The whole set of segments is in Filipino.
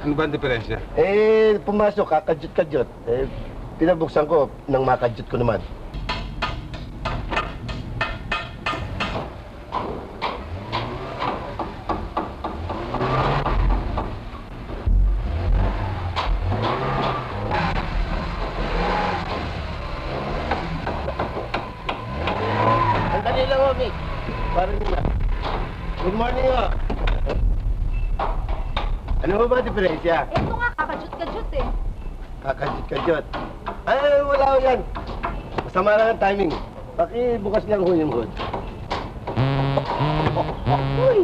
Ano ba ang diferensya? Pumasok, kakadyot-kadyot. Pinabuksan ko nang makadyot ko naman. Sandali lang, Mick. Parang na. Good morning, ho. Ano ba diferensya? Ito nga, kakadyot-kadyot eh. Kakadyot-kadyot. Ay, wala ko yan. Masama lang ang timing. Pakibukas lang ho yung hood. Uy!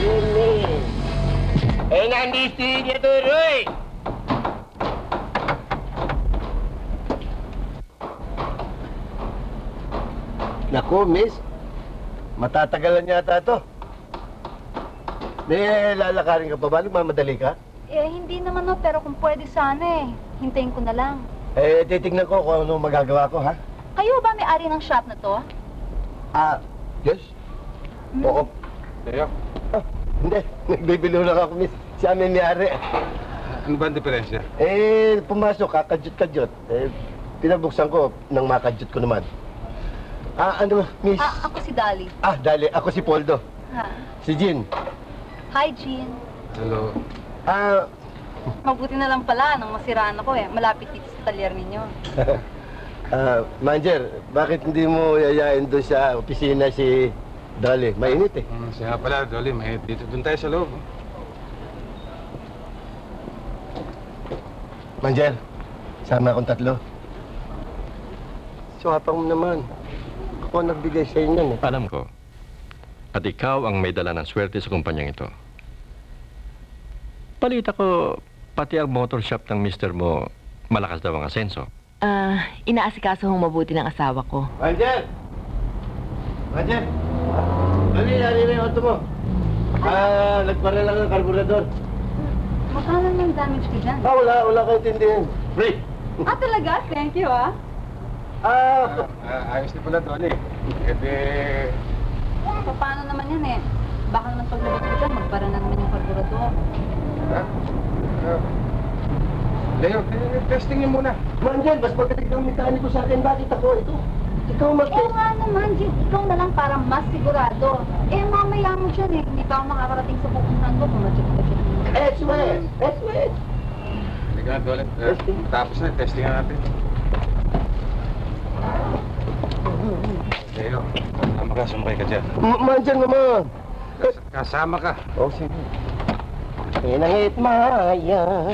Yun eh. Nandito niya to, Roy! Naku, miss. Matatagalan yata to. May lalakarin ka pa ba? Mamadali ka? Hindi naman no, pero kung pwede sana eh. Hintayin ko na lang. Titignan ko kung ano magagawa ko, ha? Kayo ba may-ari ng shop na to? Yes? Oo. Leo, Hindi. Nagbibilo lang ako, miss. Siya may may-ari. ano ba ang diferensya? Pumasok, kakadyot-kadyot. Pinabuksan ko nang makadyot ko naman. Ano, miss? Ako si Dali. Dali. Ako si Poldo. Ha. Si Jean. Hi, Jean. Hello. Mabuti na lang pala nang masiraan ako eh. Malapit dito sa talyer ninyo. Manager, bakit hindi mo yayain doon sa opisina si Dali? Mainit eh. Siya pala, Dolly, may dito doon tayo sa loob. Manager, sama akong tatlo. Swapang mo naman. Ako ang nagbigay sa inyo eh. Alam ko. At ikaw ang may dala ng swerte sa kumpanyang ito. Balita ko, pati ang motor shop ng mister mo, malakas daw ang asenso. Inaasikaso hong mabuti ng asawa ko. Manager! Manager! Dali na yung auto mo. Nagpara lang ng karburador. Magkano ng damage ka dyan? Wala kang tindihan. Free! Talaga? Thank you Ayos din pala, Dolly. Paano naman yan eh? Baka naman paglabas ko dyan, magpara na naman yung karburador. Leo, testing niyo muna. Manager, mas magaling ang mekaniko sa akin. Bakit ako ito? Ikaw Nga naman, Jin. Ikaw na lang para mas sigurado. Mamaya mo dyan eh. Hindi pa ako makakarating sa pupuntahan ko kung ma-check. Eswes! Sige na, Dolly. Tapos na, testing na natin. Leo, tama ka, sumakay ka dyan. Manager naman. Kasama ka. Sige. Pinangit maya.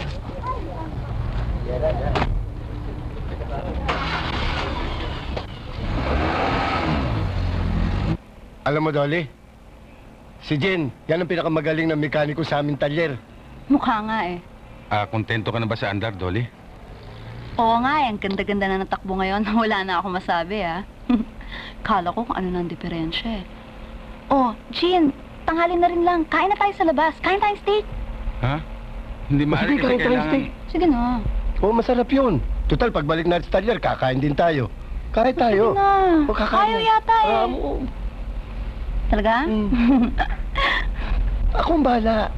Alam mo, Dolly, si Jen, yan ang pinakamagaling na mekaniko sa aming talyer. Mukha nga eh. Kontento ka na ba sa andar, Dolly? Oo nga eh. Ang ganda-ganda na natakbo ngayon. Wala na ako masabi Kala ko kung ano nang diferensya eh. Jean, tanghali na rin lang. Kain na tayo sa labas. Kain tayong steak. Ha? Hindi maaari kasi kailangan... Sige na. Masarap yun. Total, pagbalik natin sa talyer, kakain din tayo. Kain tayo. Sige na. Kakain Ayaw na. yata eh. Talaga? Akong bahala.